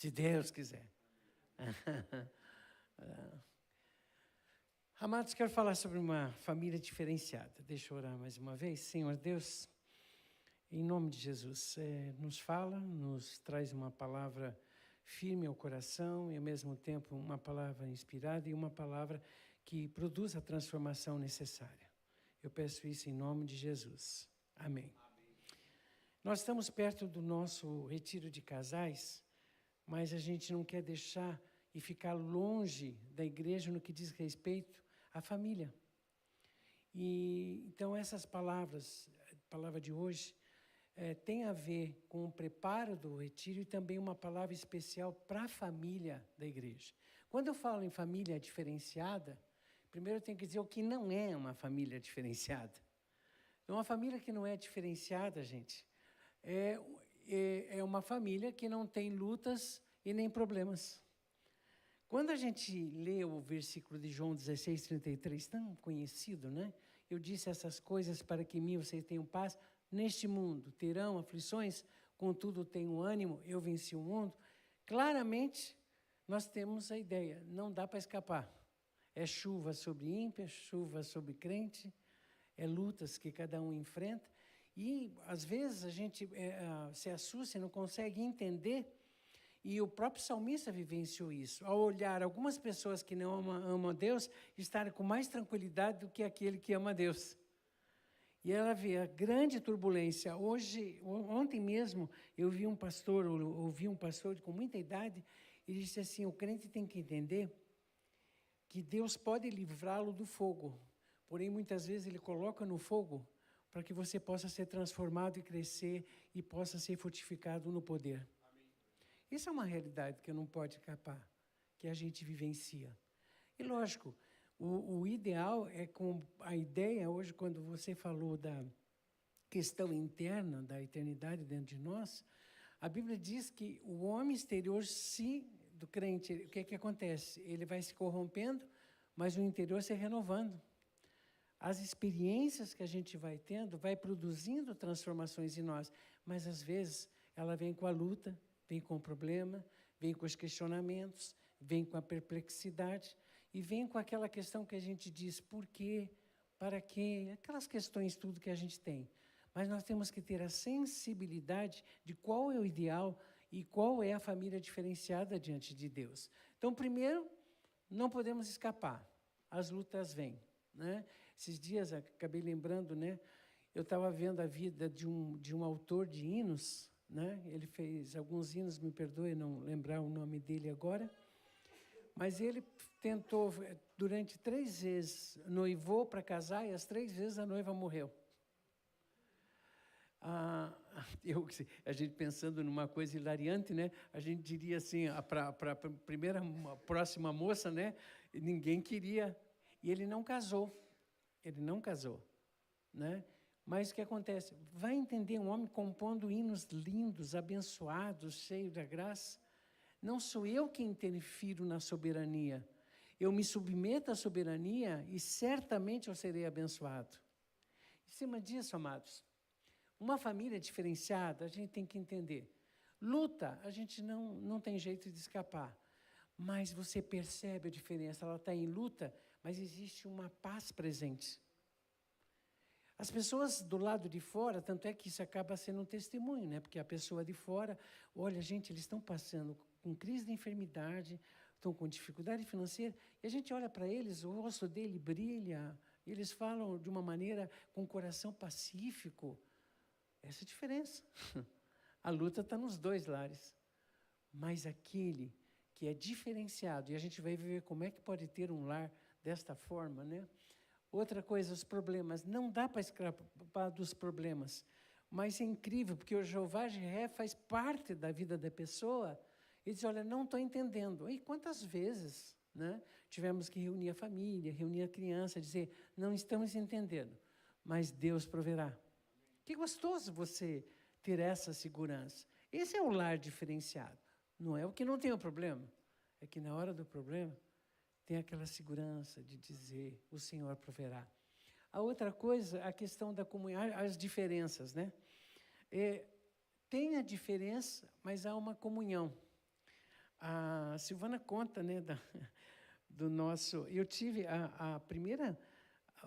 Se Deus quiser. Amados, quero falar sobre uma família diferenciada. Deixa eu orar mais uma vez. Senhor Deus, em nome de Jesus, nos fala, nos traz uma palavra firme ao coração e, ao mesmo tempo, uma palavra inspirada e uma palavra que produz a transformação necessária. Eu peço isso em nome de Jesus. Amém. Nós estamos perto do nosso retiro de casais, mas a gente não quer deixar e ficar longe da igreja no que diz respeito à família. E então essas palavras, a palavra de hoje, tem a ver com o preparo do retiro e também uma palavra especial para a família da igreja. Quando eu falo em família diferenciada, primeiro eu tenho que dizer o que não é uma família diferenciada. Então, uma família que não é diferenciada, gente, é uma família que não tem lutas e nem problemas. Quando a gente lê o versículo de João 16:33, tão conhecido, né? Eu disse essas coisas para que em mim vocês tenham paz. Neste mundo terão aflições, contudo tenham ânimo, eu venci o mundo. Claramente, nós temos a ideia, não dá para escapar. É chuva sobre ímpio, é chuva sobre crente, é lutas que cada um enfrenta. E, às vezes, a gente se assusta e não consegue entender. E o próprio salmista vivenciou isso. Ao olhar algumas pessoas que não amam a Deus, estarem com mais tranquilidade do que aquele que ama a Deus. E ela vê a grande turbulência. Ontem mesmo, eu vi um pastor, ouvi um pastor com muita idade, e disse assim, o crente tem que entender que Deus pode livrá-lo do fogo. Porém, muitas vezes, Ele coloca no fogo para que você possa ser transformado e crescer e possa ser fortificado no poder. Amém. Isso é uma realidade que não pode escapar, que a gente vivencia. E, lógico, o ideal é com a ideia, hoje, quando você falou da questão interna, da eternidade dentro de nós, a Bíblia diz que o homem exterior, do crente, o que é que acontece? Ele vai se corrompendo, mas o interior se renovando. As experiências que a gente vai tendo, vai produzindo transformações em nós, mas às vezes ela vem com a luta, vem com o problema, vem com os questionamentos, vem com a perplexidade e vem com aquela questão que a gente diz, por quê, para quê, aquelas questões tudo que a gente tem. Mas nós temos que ter a sensibilidade de qual é o ideal e qual é a família diferenciada diante de Deus. Então, primeiro, não podemos escapar, as lutas vêm. Né? Esses dias, acabei lembrando, né? Eu estava vendo a vida de um autor de hinos, né? Ele fez alguns hinos, me perdoe não lembrar o nome dele agora, mas ele tentou, durante 3 vezes, noivou para casar e as 3 vezes a noiva morreu. A gente pensando numa coisa hilariante, né? A gente diria assim, para a próxima moça, né? Ninguém queria. E ele não casou. Né? Mas o que acontece? Vai entender um homem compondo hinos lindos, abençoados, cheios da graça. Não sou eu que interfiro na soberania. Eu me submeto à soberania e certamente eu serei abençoado. Em cima disso, amados, uma família diferenciada, a gente tem que entender. Luta, a gente não tem jeito de escapar. Mas você percebe a diferença, ela está em luta, mas existe uma paz presente. As pessoas do lado de fora, tanto é que isso acaba sendo um testemunho, né? Porque a pessoa de fora, olha, gente, eles estão passando com crise de enfermidade, estão com dificuldade financeira, e a gente olha para eles, o rosto dele brilha, eles falam de uma maneira com o coração pacífico. Essa é a diferença. A luta está nos dois lares. Mas aquele que é diferenciado, e a gente vai ver como é que pode ter um lar desta forma, né? Outra coisa, os problemas. Não dá para escapar dos problemas, mas é incrível, porque o Jeová Jiré faz parte da vida da pessoa, e diz, olha, não estou entendendo. E quantas vezes, né, tivemos que reunir a família, reunir a criança, dizer, não estamos entendendo, mas Deus proverá. Que gostoso você ter essa segurança. Esse é o lar diferenciado. Não é o que não tem o problema, é que na hora do problema tem aquela segurança de dizer, o Senhor proverá. A outra coisa, a questão da comunhão, as diferenças, né? Tem a diferença, mas há uma comunhão. a Silvana conta, né, do nosso... Eu tive a primeira...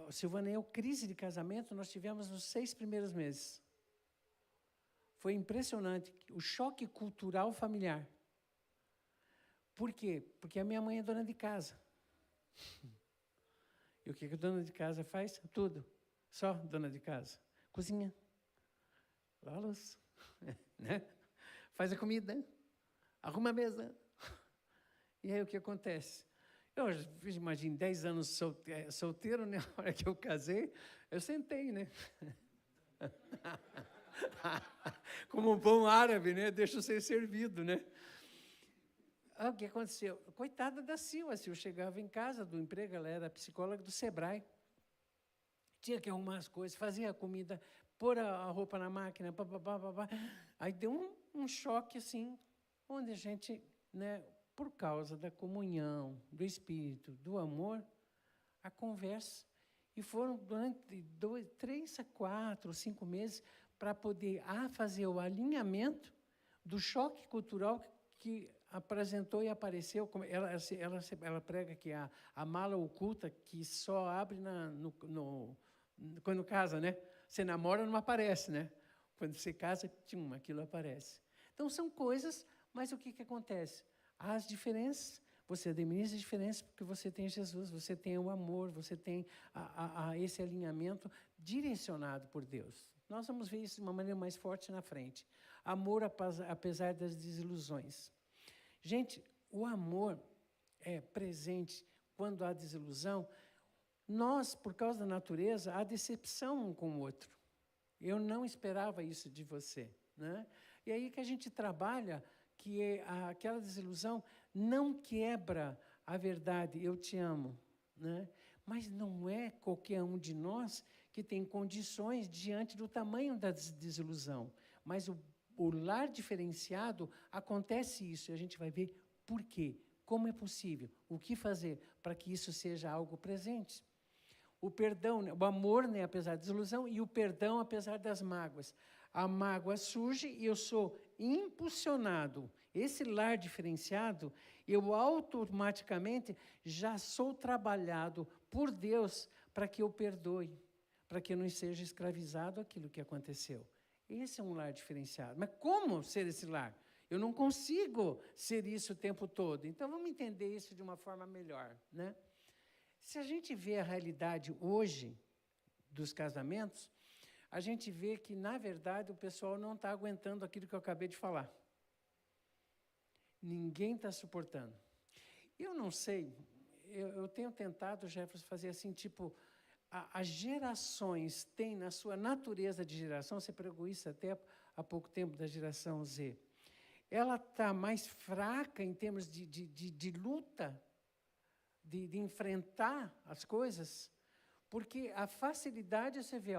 Silvana e eu, crise de casamento, nós tivemos nos 6 primeiros meses. Foi impressionante o choque cultural familiar. Por quê? Porque a minha mãe é dona de casa. E o que a dona de casa faz? Tudo. Só dona de casa. Cozinha. Lava a louça. Né? Faz a comida. Arruma a mesa. E aí o que acontece? Eu imagino 10 anos solteiro, né? Na hora que eu casei, eu sentei, né? Como um bom árabe, né? Deixa eu ser servido, né? O que aconteceu? Coitada da Sil. A Sil chegava em casa do emprego, ela era psicóloga do Sebrae. Tinha que arrumar as coisas, fazer a comida, pôr a roupa na máquina, pá. Aí deu um choque, assim, onde a gente, né, por causa da comunhão, do Espírito, do amor, a conversa. E foram durante 3 a 4, 5 meses para poder fazer o alinhamento do choque cultural que apresentou e apareceu. Ela prega que a mala oculta que só abre quando casa, né? Você namora, não aparece, né? Quando você casa, aquilo aparece. Então, são coisas, mas o que acontece? Há as diferenças, você administra as diferenças porque você tem Jesus, você tem o amor, você tem esse alinhamento direcionado por Deus. Nós vamos ver isso de uma maneira mais forte na frente. Amor apesar das desilusões. Gente, o amor é presente quando há desilusão. Nós, por causa da natureza, há decepção um com o outro. Eu não esperava isso de você, né? E aí que a gente trabalha que aquela desilusão não quebra a verdade, eu te amo, né? Mas não é qualquer um de nós que tem condições diante do tamanho da desilusão. Mas o lar diferenciado, acontece isso, e a gente vai ver por quê, como é possível, o que fazer para que isso seja algo presente. O perdão, o amor, né, apesar da desilusão, e o perdão apesar das mágoas. A mágoa surge e eu sou impulsionado. Esse lar diferenciado, eu automaticamente já sou trabalhado por Deus para que eu perdoe, para que eu não seja escravizado àquilo que aconteceu. Esse é um lar diferenciado. Mas como ser esse lar? Eu não consigo ser isso o tempo todo. Então, vamos entender isso de uma forma melhor, né? Se a gente vê a realidade hoje dos casamentos, a gente vê que, na verdade, o pessoal não está aguentando aquilo que eu acabei de falar. Ninguém está suportando. Eu não sei, eu tenho tentado, Jefferson, fazer assim, tipo, as gerações têm na sua natureza de geração, você pregou isso até há pouco tempo da geração Z, ela está mais fraca em termos de luta, de enfrentar as coisas, porque a facilidade, você vê,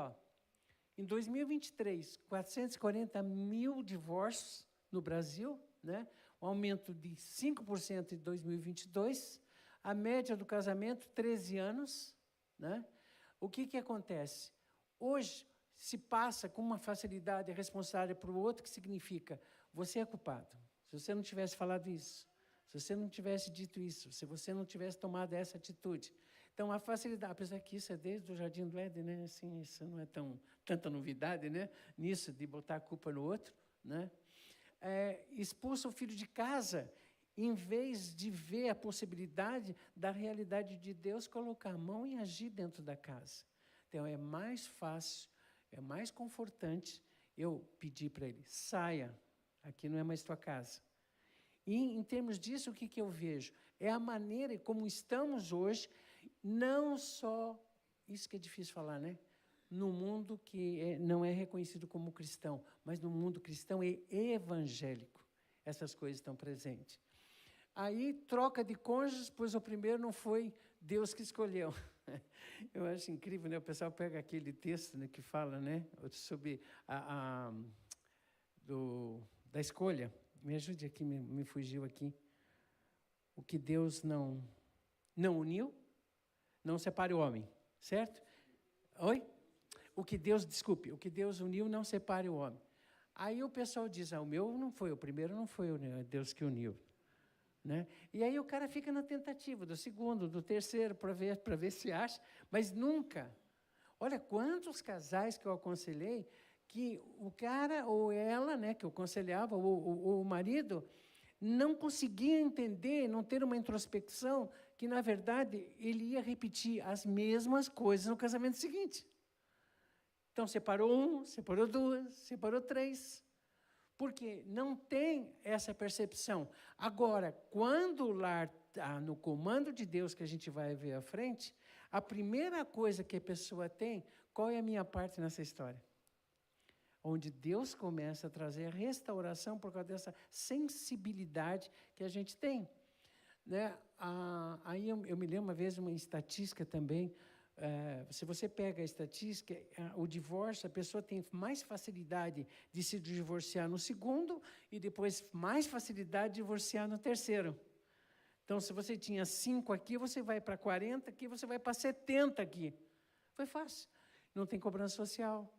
em 2023, 440 mil divórcios no Brasil, né? Um aumento de 5% em 2022, a média do casamento, 13 anos. Né? O que acontece? Hoje, se passa com uma facilidade a responsabilidade para o outro, que significa, você é culpado. Se você não tivesse falado isso, se você não tivesse dito isso, se você não tivesse tomado essa atitude. Então, a facilidade, apesar que isso é desde o Jardim do Éden, né? Assim, isso não é tanta novidade, né? Nisso, de botar a culpa no outro. Né? Expulsa o filho de casa, em vez de ver a possibilidade da realidade de Deus, colocar a mão e agir dentro da casa. Então, é mais fácil, é mais confortante eu pedir para ele, saia, aqui não é mais tua casa. E, em termos disso, o que eu vejo? É a maneira como estamos hoje, não só, isso que é difícil falar, né? No mundo que não é reconhecido como cristão, mas no mundo cristão e evangélico, essas coisas estão presentes. Aí, troca de cônjuges, pois o primeiro não foi Deus que escolheu. Eu acho incrível, né? O pessoal pega aquele texto, né, que fala, né, sobre da escolha. Me ajude aqui, me fugiu aqui. O que Deus não uniu, não separe o homem, certo? Oi? O que Deus uniu, não separe o homem. Aí o pessoal diz, o meu não foi, o primeiro não foi Deus que uniu. né? E aí o cara fica na tentativa do segundo, do terceiro, para ver se acha, mas nunca. Olha quantos casais que eu aconselhei que o cara ou ela, né, que eu aconselhava, ou o marido, não conseguia entender, não ter uma introspecção, que, na verdade, ele ia repetir as mesmas coisas no casamento seguinte. Então, separou um, separou duas, separou três, porque não tem essa percepção. Agora, quando o lar está no comando de Deus, que a gente vai ver à frente, a primeira coisa que a pessoa tem, qual é a minha parte nessa história? Onde Deus começa a trazer a restauração por causa dessa sensibilidade que a gente tem. Né? Aí eu me lembro uma vez uma estatística também, se você pega a estatística, o divórcio, a pessoa tem mais facilidade de se divorciar no segundo e depois mais facilidade de divorciar no terceiro. Então, se você tinha 5 aqui, você vai para 40 aqui, você vai para 70 aqui. Foi fácil. Não tem cobrança social.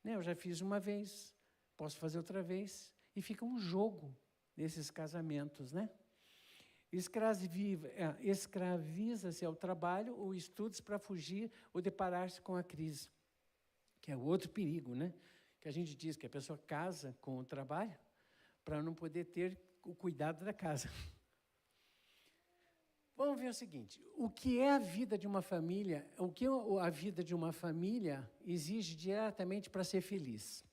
Né? Eu já fiz uma vez, posso fazer outra vez, e fica um jogo nesses casamentos, né? Escraviza-se ao trabalho ou estudos para fugir ou deparar-se com a crise, que é outro perigo, né? Que a gente diz que a pessoa casa com o trabalho para não poder ter o cuidado da casa. Vamos ver o seguinte, o que é a vida de uma família, o que a vida de uma família exige diretamente para ser feliz?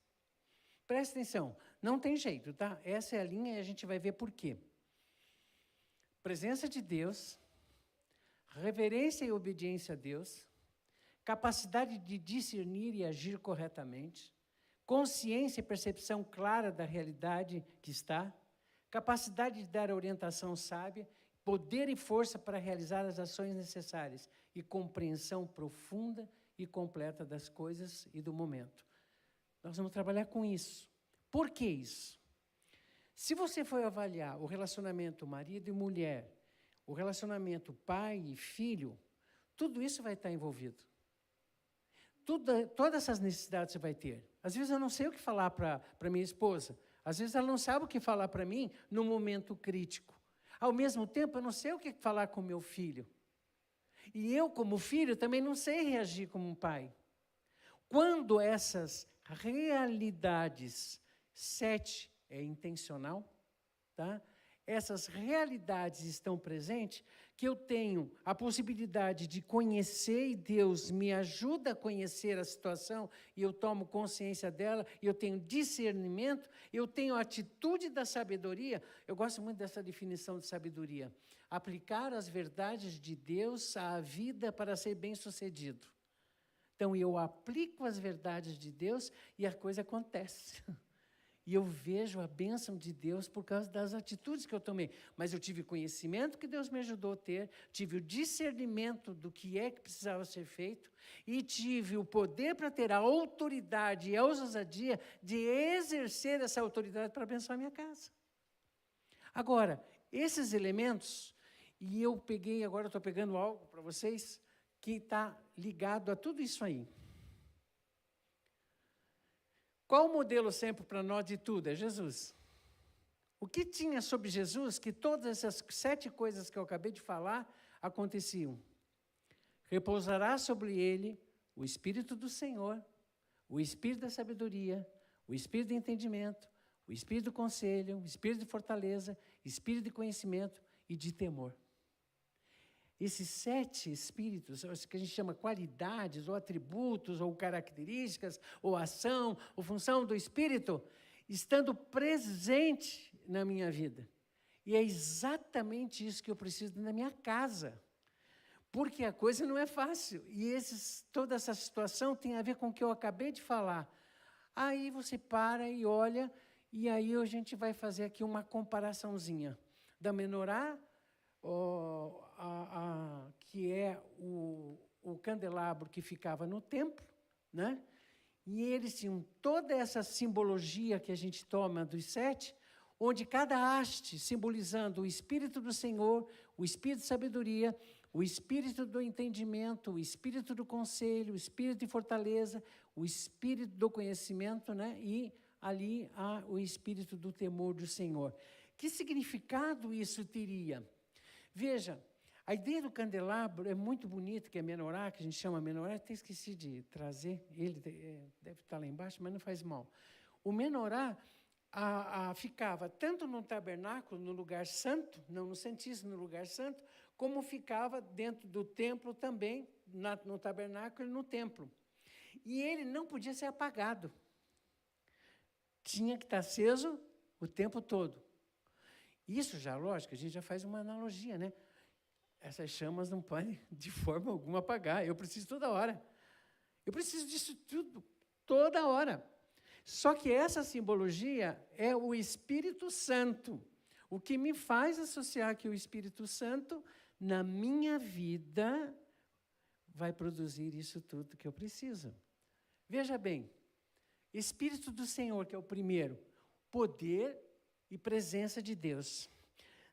Presta atenção, não tem jeito, tá? Essa é a linha e a gente vai ver por quê. Presença de Deus, reverência e obediência a Deus, capacidade de discernir e agir corretamente, consciência e percepção clara da realidade que está, capacidade de dar orientação sábia, poder e força para realizar as ações necessárias e compreensão profunda e completa das coisas e do momento. Nós vamos trabalhar com isso. Por que isso? Se você for avaliar o relacionamento marido e mulher, o relacionamento pai e filho, tudo isso vai estar envolvido. Todas essas necessidades você vai ter. Às vezes eu não sei o que falar para minha esposa. Às vezes ela não sabe o que falar para mim no momento crítico. Ao mesmo tempo, eu não sei o que falar com meu filho. E eu, como filho, também não sei reagir como um pai. Quando essas realidades, 7 é intencional, tá? Essas realidades estão presentes, que eu tenho a possibilidade de conhecer e Deus me ajuda a conhecer a situação e eu tomo consciência dela, e eu tenho discernimento, eu tenho a atitude da sabedoria. Eu gosto muito dessa definição de sabedoria. Aplicar as verdades de Deus à vida para ser bem-sucedido. Então, eu aplico as verdades de Deus e a coisa acontece. E eu vejo a bênção de Deus por causa das atitudes que eu tomei. Mas eu tive conhecimento que Deus me ajudou a ter, tive o discernimento do que é que precisava ser feito, e tive o poder para ter a autoridade e a ousadia de exercer essa autoridade para abençoar a minha casa. Agora, esses elementos, e eu peguei, agora estou pegando algo para vocês, que está ligado a tudo isso aí. Qual o modelo sempre para nós de tudo? É Jesus. O que tinha sobre Jesus que todas essas 7 coisas que eu acabei de falar aconteciam? Repousará sobre ele o Espírito do Senhor, o Espírito da sabedoria, o Espírito do entendimento, o Espírito do conselho, o Espírito de fortaleza, Espírito de conhecimento e de temor. Esses 7 espíritos, que a gente chama qualidades, ou atributos, ou características, ou ação, ou função do Espírito, estando presente na minha vida. E é exatamente isso que eu preciso na minha casa. Porque a coisa não é fácil. E toda essa situação tem a ver com o que eu acabei de falar. Aí você para e olha, e aí a gente vai fazer aqui uma comparaçãozinha da menorá, que é o candelabro que ficava no templo, né? E eles tinham toda essa simbologia que a gente toma dos 7, onde cada haste simbolizando o Espírito do Senhor, o Espírito de sabedoria, o Espírito do entendimento, o Espírito do conselho, o Espírito de fortaleza, o Espírito do conhecimento, né? E ali há o Espírito do temor do Senhor. Que significado isso teria? Veja, a ideia do candelabro é muito bonita, que é menorá, que a gente chama menorá, até esqueci de trazer, ele deve estar lá embaixo, mas não faz mal. O menorá ficava tanto no tabernáculo, no lugar santo, não no Santíssimo, no lugar santo, como ficava dentro do templo também, no tabernáculo e no templo. E ele não podia ser apagado. Tinha que estar aceso o tempo todo. Isso já, lógico, a gente já faz uma analogia, né? Essas chamas não podem, de forma alguma, apagar. Eu preciso toda hora. Eu preciso disso tudo, toda hora. Só que essa simbologia é o Espírito Santo. O que me faz associar que o Espírito Santo, na minha vida, vai produzir isso tudo que eu preciso. Veja bem, Espírito do Senhor, que é o primeiro, poder e presença de Deus.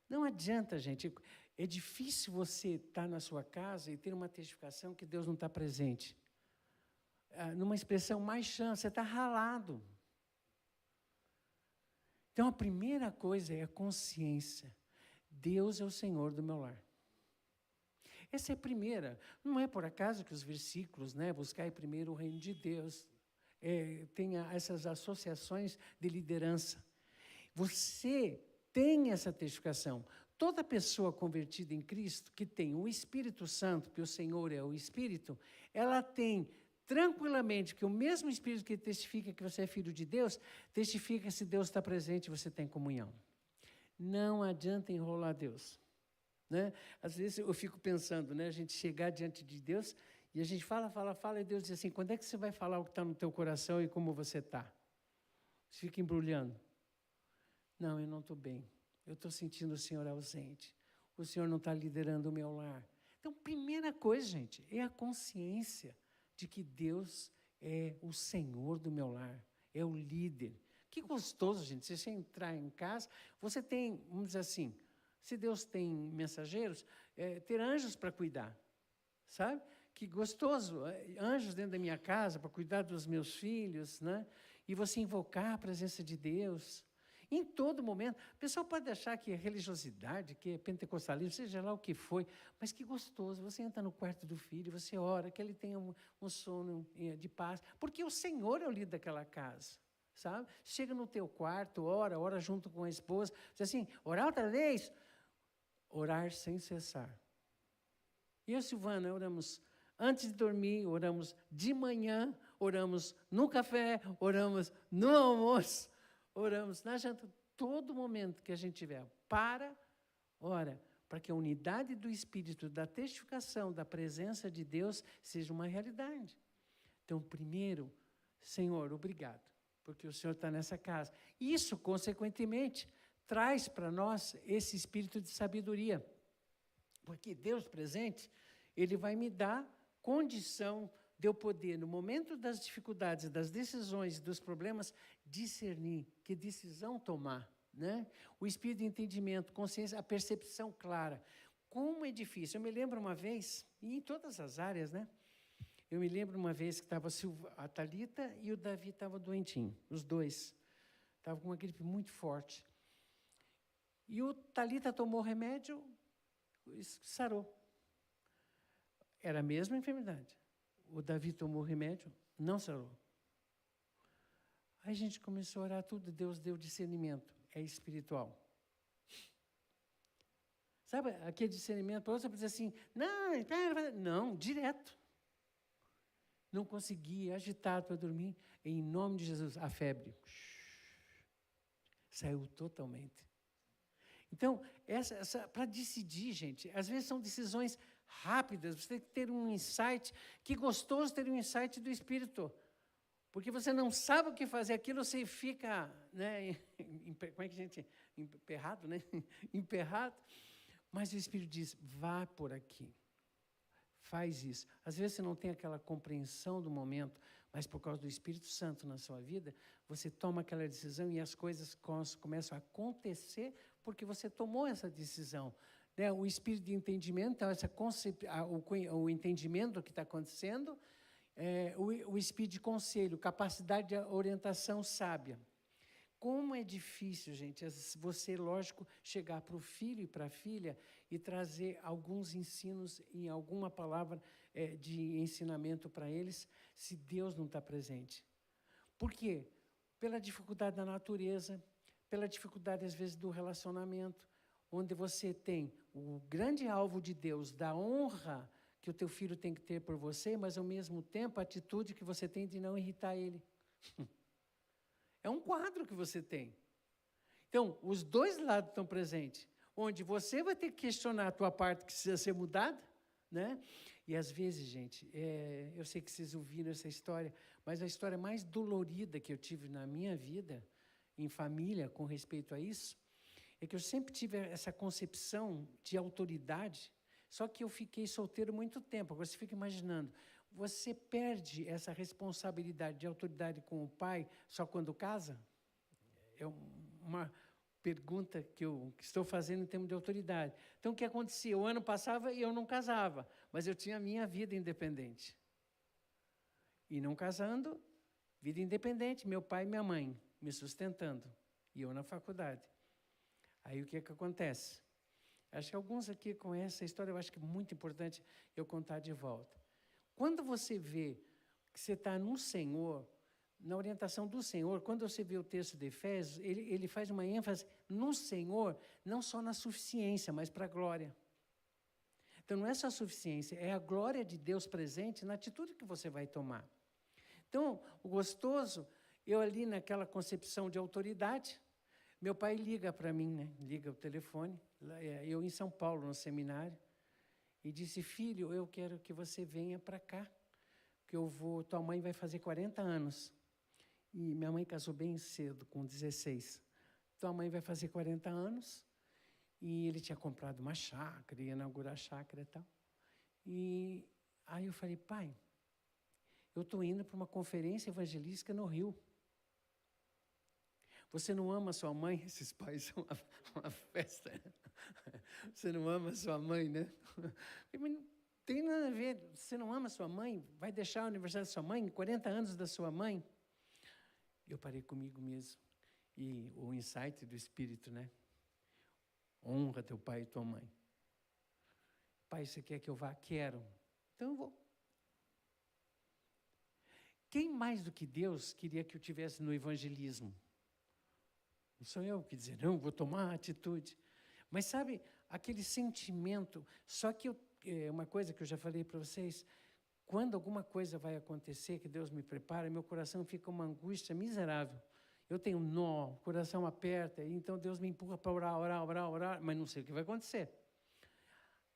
Não adianta, gente, é difícil você estar na sua casa e ter uma testificação que Deus não está presente. Numa expressão mais chã, você está ralado. Então, a primeira coisa é a consciência. Deus é o Senhor do meu lar. Essa é a primeira. Não é por acaso que os versículos, né, buscai primeiro o reino de Deus, tem essas associações de liderança. Você tem essa testificação. Toda pessoa convertida em Cristo, que tem o Espírito Santo, que o Senhor é o Espírito, ela tem tranquilamente que o mesmo Espírito que testifica que você é filho de Deus, testifica se Deus está presente e você tem comunhão. Não adianta enrolar Deus. Né? Às vezes eu fico pensando, né, a gente chegar diante de Deus e a gente fala, e Deus diz assim, quando é que você vai falar o que está no teu coração e como você está? Você fica embrulhando. Não, eu não estou bem. Eu estou sentindo o Senhor ausente. O Senhor não está liderando o meu lar. Então, primeira coisa, gente, é a consciência de que Deus é o Senhor do meu lar, é o líder. Que gostoso, gente, se você entrar em casa, você tem, vamos dizer assim, se Deus tem mensageiros, ter anjos para cuidar, sabe? Que gostoso, anjos dentro da minha casa para cuidar dos meus filhos, né? E você invocar a presença de Deus. Em todo momento, o pessoal pode achar que é religiosidade, que é pentecostalismo, seja lá o que foi, mas que gostoso, você entra no quarto do filho, você ora, que ele tenha um sono de paz, porque o Senhor é o líder daquela casa, sabe? Chega no teu quarto, ora junto com a esposa, diz assim, orar outra vez, orar sem cessar. E eu e Silvana oramos antes de dormir, oramos de manhã, oramos no café, oramos no almoço, oramos na janta, todo momento que a gente tiver. Ora, para que a unidade do Espírito, da testificação, da presença de Deus, seja uma realidade. Então, primeiro, Senhor, obrigado, porque o Senhor está nessa casa. Isso, consequentemente, traz para nós esse espírito de sabedoria. Porque Deus presente, Ele vai me dar condição de eu poder, no momento das dificuldades, das decisões, dos problemas, discernir que decisão tomar, né? O espírito de entendimento, consciência, a percepção clara. Como é difícil. Eu me lembro uma vez, e em todas as áreas, né? Eu me lembro uma vez que estava a Thalita e o Davi estavam doentinhos, os dois. Estavam com uma gripe muito forte. E o Thalita tomou remédio, sarou. Era a mesma enfermidade. O Davi tomou remédio, não sarou. Aí a gente começou a orar tudo, Deus deu discernimento, é espiritual. Sabe, aquele discernimento, para outra dizer assim, não, direto. Não conseguia, agitado para dormir, em nome de Jesus, a febre saiu totalmente. Então, para decidir, gente, às vezes são decisões rápidas, você tem que ter um insight, que gostoso ter um insight do Espírito, porque você não sabe o que fazer, aquilo você fica, né, como é que a gente, emperrado, né, emperrado, mas o Espírito diz, vá por aqui, faz isso. Às vezes você não tem aquela compreensão do momento, mas por causa do Espírito Santo na sua vida, você toma aquela decisão e as coisas começam a acontecer porque você tomou essa decisão. Né? O Espírito de entendimento, então, o entendimento do que está acontecendo, o Espírito de conselho, capacidade de orientação sábia. Como é difícil, gente, você, lógico, chegar para o filho e para a filha e trazer alguns ensinos em alguma palavra de ensinamento para eles, se Deus não está presente. Por quê? Pela dificuldade da natureza, pela dificuldade, às vezes, do relacionamento, onde você tem o grande alvo de Deus, da honra que o teu filho tem que ter por você, mas, ao mesmo tempo, a atitude que você tem de não irritar ele. É um quadro que você tem. Então, os dois lados estão presentes, onde você vai ter que questionar a tua parte que precisa ser mudada, né? E, às vezes, gente, eu sei que vocês ouviram essa história, mas a história mais dolorida que eu tive na minha vida, em família, com respeito a isso, é que eu sempre tive essa concepção de autoridade, só que eu fiquei solteiro muito tempo. Agora, você fica imaginando, você perde essa responsabilidade de autoridade com o pai só quando casa? É uma pergunta que eu estou fazendo em termos de autoridade. Então, o que acontecia? O ano passava e eu não casava, mas eu tinha a minha vida independente. E não casando, vida independente, meu pai e minha mãe me sustentando, e eu na faculdade. Aí, o que acontece? Acho que alguns aqui conhecem essa história, eu acho que é muito importante eu contar de volta. Quando você vê que você está no Senhor, na orientação do Senhor, quando você vê o texto de Efésios, ele faz uma ênfase no Senhor, não só na suficiência, mas para a glória. Então, não é só a suficiência, é a glória de Deus presente na atitude que você vai tomar. Então, o gostoso, eu ali naquela concepção de autoridade, meu pai liga para mim, né? Liga o telefone, eu em São Paulo, no seminário, e disse, filho, eu quero que você venha para cá, que tua mãe vai fazer 40 anos. E minha mãe casou bem cedo, com 16. Tua mãe vai fazer 40 anos, e ele tinha comprado uma chácara, ia inaugurar a chácara e tal. E aí eu falei, pai, eu estou indo para uma conferência evangelística no Rio. Você não ama sua mãe? Esses pais são uma festa. Você não ama sua mãe, né? Mas não tem nada a ver. Você não ama sua mãe? Vai deixar o aniversário da sua mãe? 40 anos da sua mãe? Eu parei comigo mesmo. E o insight do Espírito, né? Honra teu pai e tua mãe. Pai, você quer que eu vá? Quero. Então eu vou. Quem mais do que Deus queria que eu tivesse no evangelismo? Não sou eu que dizer, não, vou tomar atitude. Mas sabe, aquele sentimento, só que uma coisa que eu já falei para vocês, quando alguma coisa vai acontecer, que Deus me prepara, meu coração fica uma angústia miserável. Eu tenho nó, o coração aperta, então Deus me empurra para orar, mas não sei o que vai acontecer.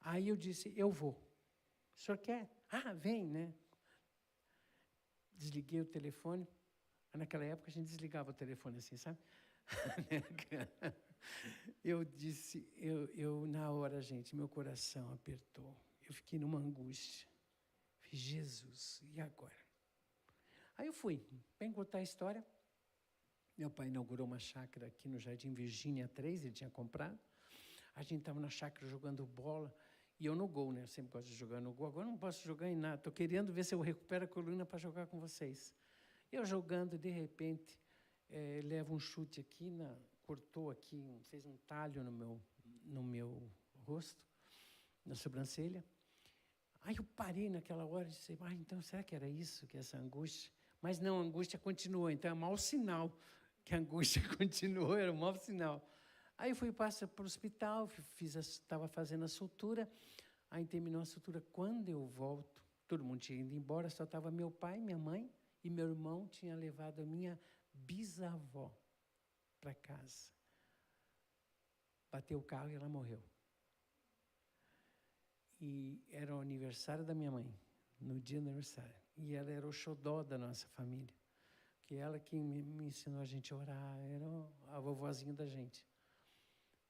Aí eu disse, eu vou. O senhor quer? Ah, vem, né? Desliguei o telefone. Naquela época a gente desligava o telefone assim, sabe? Eu disse, na hora, gente, meu coração apertou. Eu fiquei numa angústia. Falei, Jesus, e agora? Aí eu fui, bem contar a história. Meu pai inaugurou uma chácara aqui no Jardim Virgínia 3, ele tinha comprado. A gente estava na chácara jogando bola, e eu no gol, né? Eu sempre gosto de jogar no gol. Agora não posso jogar em nada. Estou querendo ver se eu recupero a coluna para jogar com vocês. Eu jogando, de repente, leva um chute aqui, cortou aqui, fez um talho no meu rosto, na sobrancelha. Aí eu parei naquela hora e disse, então será que era isso, que essa angústia? Mas não, a angústia continuou, então é mau sinal que a angústia continuou, era um mau sinal. Aí eu fui para o hospital, estava fazendo a sutura, aí terminou a sutura. Quando eu volto, todo mundo tinha ido embora, só estava meu pai, minha mãe, e meu irmão tinha levado a minha bisavó para casa. Bateu o carro e ela morreu. E era o aniversário da minha mãe, no dia do aniversário. E ela era o xodó da nossa família. Que ela que me ensinou a gente a orar, era a vovozinha da gente.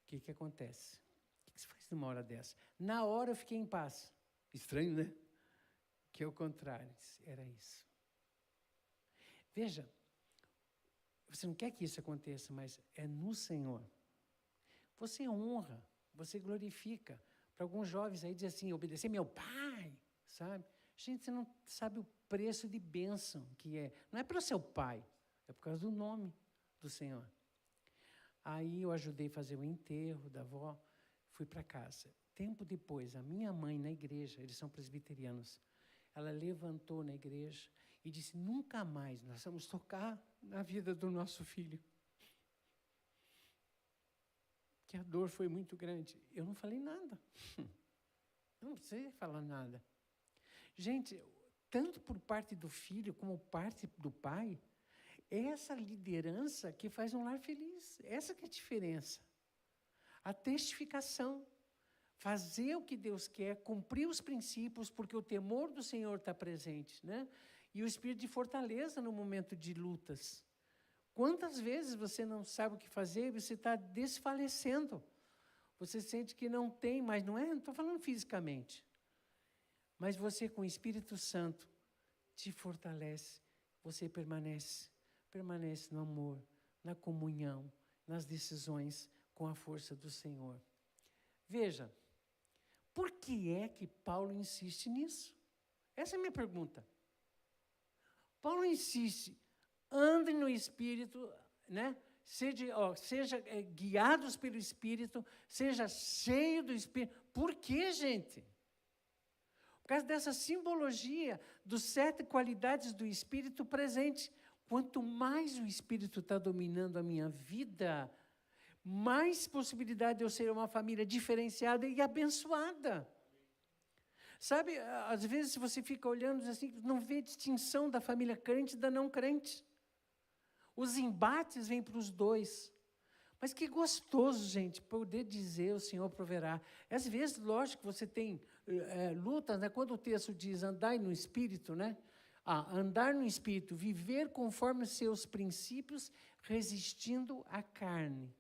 O que acontece? O que você faz numa hora dessa? Na hora eu fiquei em paz. Estranho, né? Que é o contrário. Era isso. Veja, você não quer que isso aconteça, mas é no Senhor. Você honra, você glorifica. Para alguns jovens aí diz assim, obedecer meu pai, sabe? Gente, você não sabe o preço de bênção que é. Não é para o seu pai, é por causa do nome do Senhor. Aí eu ajudei a fazer o enterro da avó, fui para casa. Tempo depois, a minha mãe na igreja, eles são presbiterianos, ela levantou na igreja e disse, nunca mais nós vamos tocar na vida do nosso filho. Que a dor foi muito grande. Eu não falei nada. Eu não precisei falar nada. Gente, tanto por parte do filho como parte do pai, é essa liderança que faz um lar feliz. Essa que é a diferença. A testificação. Fazer o que Deus quer, cumprir os princípios, porque o temor do Senhor está presente, né? E o espírito de fortaleza no momento de lutas. Quantas vezes você não sabe o que fazer e você está desfalecendo? Você sente que não tem mais, não estou falando fisicamente, mas você com o Espírito Santo te fortalece, você permanece no amor, na comunhão, nas decisões com a força do Senhor. Veja, por que é que Paulo insiste nisso? Essa é a minha pergunta. Paulo insiste, andem no Espírito, né? Seja guiados pelo Espírito, seja cheio do Espírito. Por quê, gente? Por causa dessa simbologia dos 7 qualidades do Espírito presente. Quanto mais o Espírito está dominando a minha vida, mais possibilidade de eu ser uma família diferenciada e abençoada. Sabe, às vezes você fica olhando assim, não vê distinção da família crente e da não crente. Os embates vêm para os dois. Mas que gostoso, gente, poder dizer o Senhor proverá. Às vezes, lógico, você tem lutas, né? Quando o texto diz andai no Espírito, né? Andar no Espírito, viver conforme os seus princípios, resistindo à carne.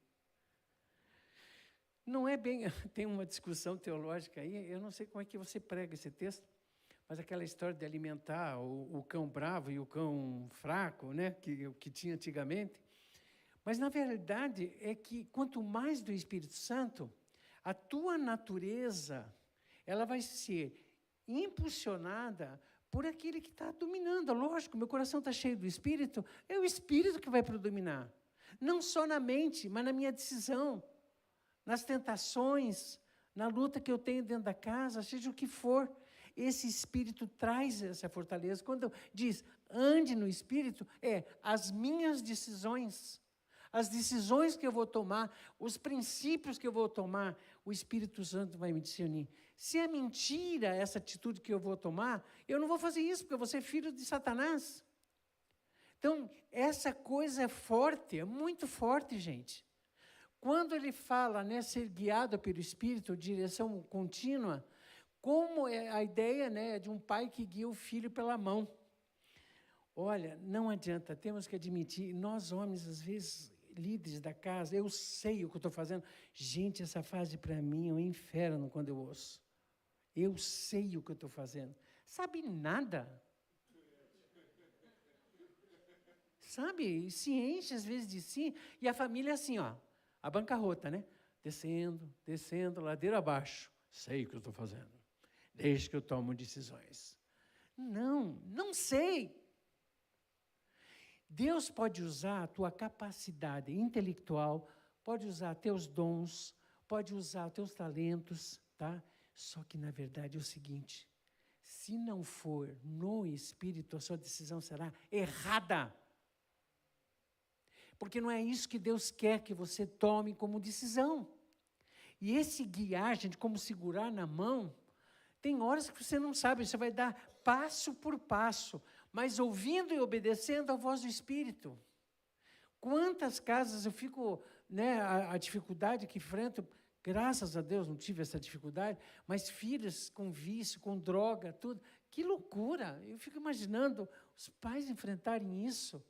Não é bem, tem uma discussão teológica aí, eu não sei como é que você prega esse texto, mas aquela história de alimentar o cão bravo e o cão fraco, né, que tinha antigamente. Mas, na verdade, é que quanto mais do Espírito Santo, a tua natureza, ela vai ser impulsionada por aquele que está dominando. Lógico, meu coração está cheio do Espírito, é o Espírito que vai predominar. Não só na mente, mas na minha decisão, nas tentações, na luta que eu tenho dentro da casa, seja o que for, esse Espírito traz essa fortaleza. Quando diz, ande no Espírito, as minhas decisões, as decisões que eu vou tomar, os princípios que eu vou tomar, o Espírito Santo vai me discernir. Se é mentira essa atitude que eu vou tomar, eu não vou fazer isso, porque eu vou ser filho de Satanás. Então, essa coisa é forte, é muito forte, gente. Quando ele fala, né, ser guiado pelo Espírito, direção contínua, como é a ideia, né, de um pai que guia o filho pela mão. Olha, não adianta, temos que admitir, nós homens, às vezes, líderes da casa, eu sei o que eu estou fazendo. Gente, essa fase para mim é um inferno quando eu ouço. Eu sei o que eu estou fazendo. Sabe nada. Sabe, se enche às vezes de si, e a família é assim, ó, a bancarrota, né? Descendo, ladeira abaixo. Sei o que eu estou fazendo, desde que eu tomo decisões. Não sei. Deus pode usar a tua capacidade intelectual, pode usar teus dons, pode usar teus talentos, tá? Só que, na verdade, é o seguinte, se não for no Espírito, a sua decisão será errada. Porque não é isso que Deus quer que você tome como decisão. E esse guiar, gente, como segurar na mão, tem horas que você não sabe, você vai dar passo por passo, mas ouvindo e obedecendo a voz do Espírito. Quantas casas eu fico, né, a dificuldade que enfrento, graças a Deus não tive essa dificuldade, mas filhos com vício, com droga, tudo. Que loucura! Eu fico imaginando os pais enfrentarem isso.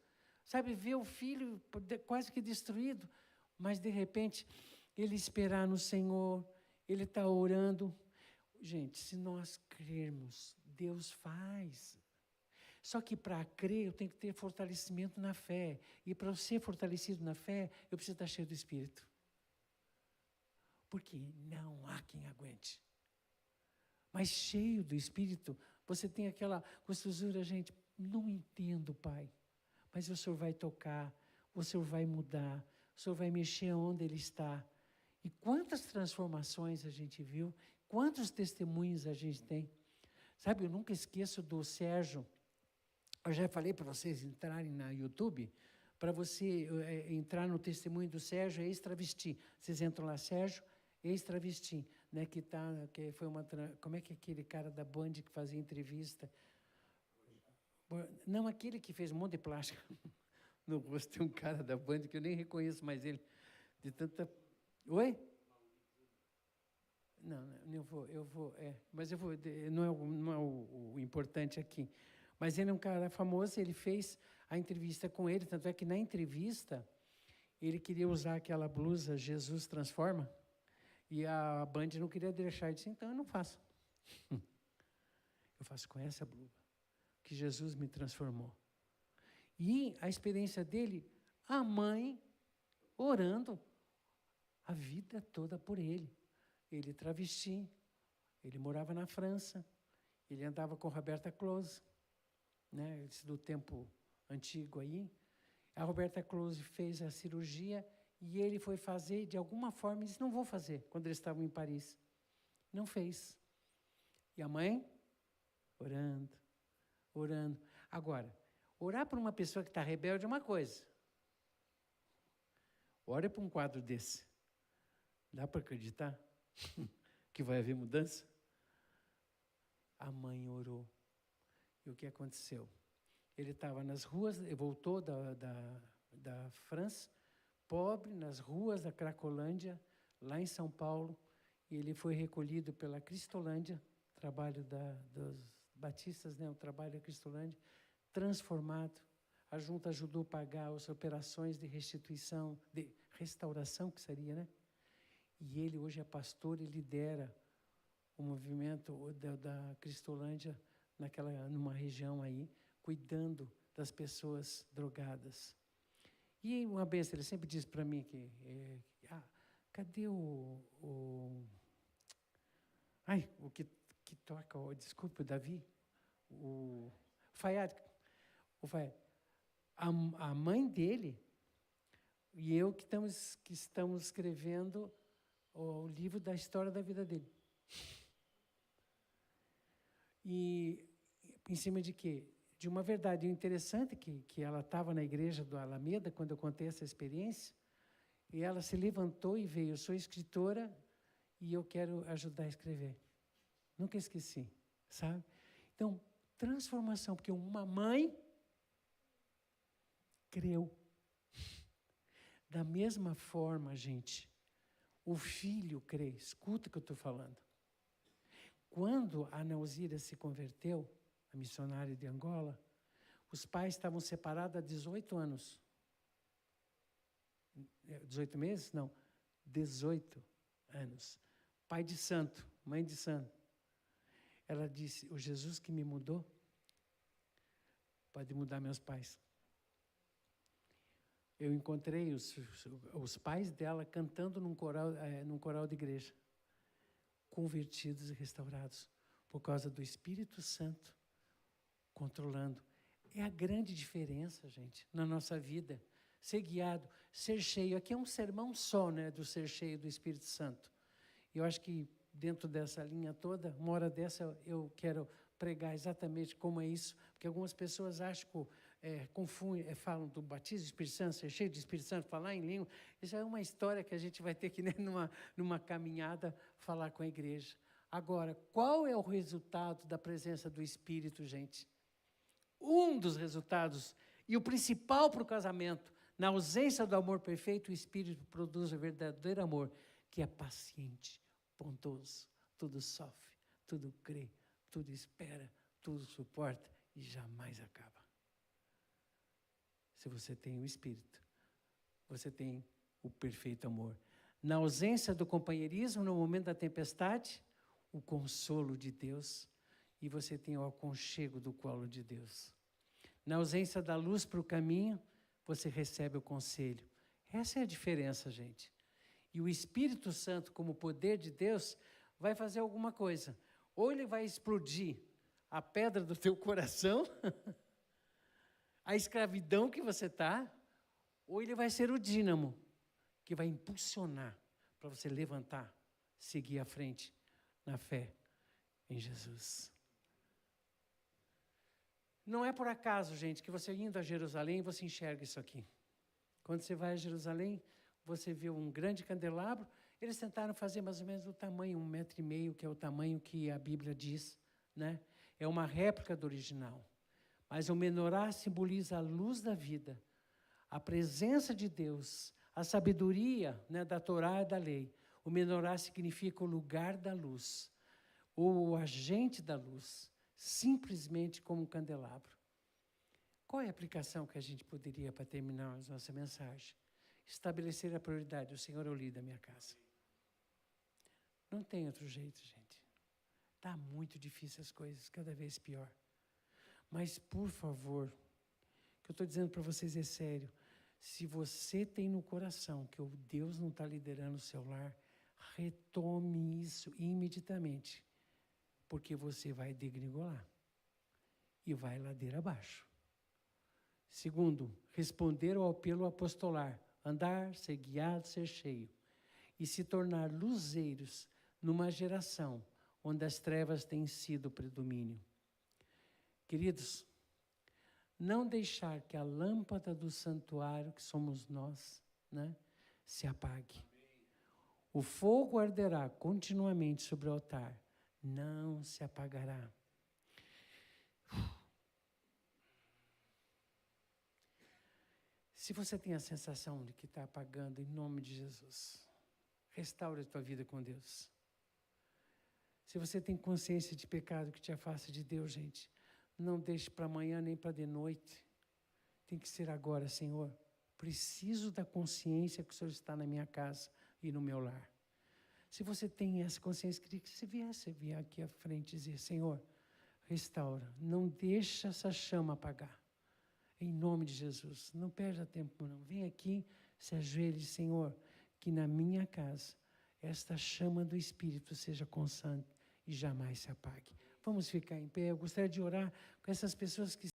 Sabe, ver o filho quase que destruído, mas, de repente, ele esperar no Senhor, ele está orando. Gente, se nós crermos, Deus faz. Só que, para crer, eu tenho que ter fortalecimento na fé. E, para eu ser fortalecido na fé, eu preciso estar cheio do Espírito. Porque não há quem aguente. Mas, cheio do Espírito, você tem aquela gostosura, gente, não entendo, Pai. Mas o Senhor vai tocar, o Senhor vai mudar, o Senhor vai mexer onde ele está. E quantas transformações a gente viu, quantos testemunhos a gente tem. Sabe, eu nunca esqueço do Sérgio. Eu já falei para vocês entrarem na YouTube, para você entrar no testemunho do Sérgio, é ex-travesti. Vocês entram lá, Sérgio, ex-travesti, né, que foi uma... Como é que é aquele cara da Band que fazia entrevista? Não, aquele que fez um monte de plástico no rosto. Tem um cara da Band que eu nem reconheço mais ele, de tanta... Oi? Não, mas eu vou, não é o importante aqui. Mas ele é um cara famoso, ele fez a entrevista com ele, tanto é que na entrevista ele queria usar aquela blusa Jesus Transforma, e a Band não queria deixar, ele disse, então eu não faço. Eu faço com essa blusa, que Jesus me transformou. E a experiência dele, a mãe orando a vida toda por ele. Ele travesti, ele morava na França, ele andava com Roberta Close, né, do tempo antigo aí. A Roberta Close fez a cirurgia e ele foi fazer, de alguma forma, ele disse, não vou fazer, quando eles estavam em Paris. Não fez. E a mãe, orando, orando. Agora, orar por uma pessoa que está rebelde é uma coisa. Ore para um quadro desse. Dá para acreditar que vai haver mudança? A mãe orou. E o que aconteceu? Ele estava nas ruas, ele voltou da França, pobre, nas ruas da Cracolândia, lá em São Paulo, e ele foi recolhido pela Cristolândia, trabalho dos batistas, né, o trabalho da Cristolândia, transformado. A junta ajudou a pagar as operações de restituição, de restauração, que seria, né? E ele hoje é pastor e lidera o movimento da Cristolândia numa região aí, cuidando das pessoas drogadas. E uma vez ele sempre diz para mim que... cadê o que toca... Desculpe, o Davi? O Fayad. A mãe dele e eu que estamos escrevendo o livro da história da vida dele. E em cima de quê? De uma verdade interessante, que ela estava na igreja do Alameda, quando eu contei essa experiência, e ela se levantou e veio, eu sou escritora e eu quero ajudar a escrever. Nunca esqueci, sabe? Então, transformação, porque uma mãe creu. Da mesma forma, gente, o filho crê. Escuta o que eu estou falando. Quando a Nauzira se converteu, a missionária de Angola, os pais estavam separados há 18 anos. 18 meses? Não, 18 anos. Pai de santo, mãe de santo. Ela disse, o Jesus que me mudou, pode mudar meus pais. Eu encontrei os pais dela cantando num coral de igreja, convertidos e restaurados, por causa do Espírito Santo controlando. É a grande diferença, gente, na nossa vida. Ser guiado, ser cheio. Aqui é um sermão só, né, do ser cheio do Espírito Santo. Eu acho que dentro dessa linha toda, uma hora dessa eu quero pregar exatamente como é isso, porque algumas pessoas acham que confundem, falam do batismo do Espírito Santo, ser cheio do Espírito Santo, falar em língua. Isso é uma história que a gente vai ter que, né, numa caminhada, falar com a igreja. Agora, qual é o resultado da presença do Espírito, gente? Um dos resultados, e o principal para o casamento, na ausência do amor perfeito, o Espírito produz o verdadeiro amor, que é paciente, bondoso, tudo sofre, tudo crê, tudo espera, tudo suporta e jamais acaba. Se você tem o Espírito, você tem o perfeito amor. Na ausência do companheirismo, no momento da tempestade, o consolo de Deus, e você tem o aconchego do colo de Deus. Na ausência da luz para o caminho, você recebe o conselho. Essa é a diferença, gente. E o Espírito Santo, como poder de Deus, vai fazer alguma coisa. Ou ele vai explodir a pedra do teu coração, a escravidão que você está, ou ele vai ser o dínamo que vai impulsionar para você levantar, seguir à frente na fé em Jesus. Não é por acaso, gente, que você indo a Jerusalém, você enxerga isso aqui. Quando você vai a Jerusalém, você vê um grande candelabro. Eles tentaram fazer mais ou menos do tamanho, 1,5 metro, que é o tamanho que a Bíblia diz, né? É uma réplica do original. Mas o menorá simboliza a luz da vida, a presença de Deus, a sabedoria, né, da Torá e da lei. O menorá significa o lugar da luz, ou o agente da luz, simplesmente como um candelabro. Qual é a aplicação que a gente poderia, para terminar a nossa mensagem? Estabelecer a prioridade. O Senhor é o líder da minha casa. Não tem outro jeito, gente. Está muito difícil as coisas, cada vez pior. Mas, por favor, o que eu estou dizendo para vocês é sério. Se você tem no coração que o Deus não está liderando o seu lar, retome isso imediatamente, porque você vai degringolar e vai ladeira abaixo. Segundo, responder ao apelo apostolar, andar, ser guiado, ser cheio, e se tornar luzeiros numa geração onde as trevas têm sido o predomínio. Queridos, não deixar que a lâmpada do santuário, que somos nós, né, se apague. O fogo arderá continuamente sobre o altar, não se apagará. Se você tem a sensação de que está apagando, em nome de Jesus, restaure a tua vida com Deus. Se você tem consciência de pecado que te afasta de Deus, gente, não deixe para amanhã nem para de noite. Tem que ser agora, Senhor. Preciso da consciência que o Senhor está na minha casa e no meu lar. Se você tem essa consciência, queria que você viesse aqui à frente e dizer, Senhor, restaura, não deixa essa chama apagar. Em nome de Jesus, não perda tempo não. Vem aqui, se ajoelhe, Senhor, que na minha casa esta chama do Espírito seja constante e jamais se apague. Vamos ficar em pé. Eu gostaria de orar com essas pessoas que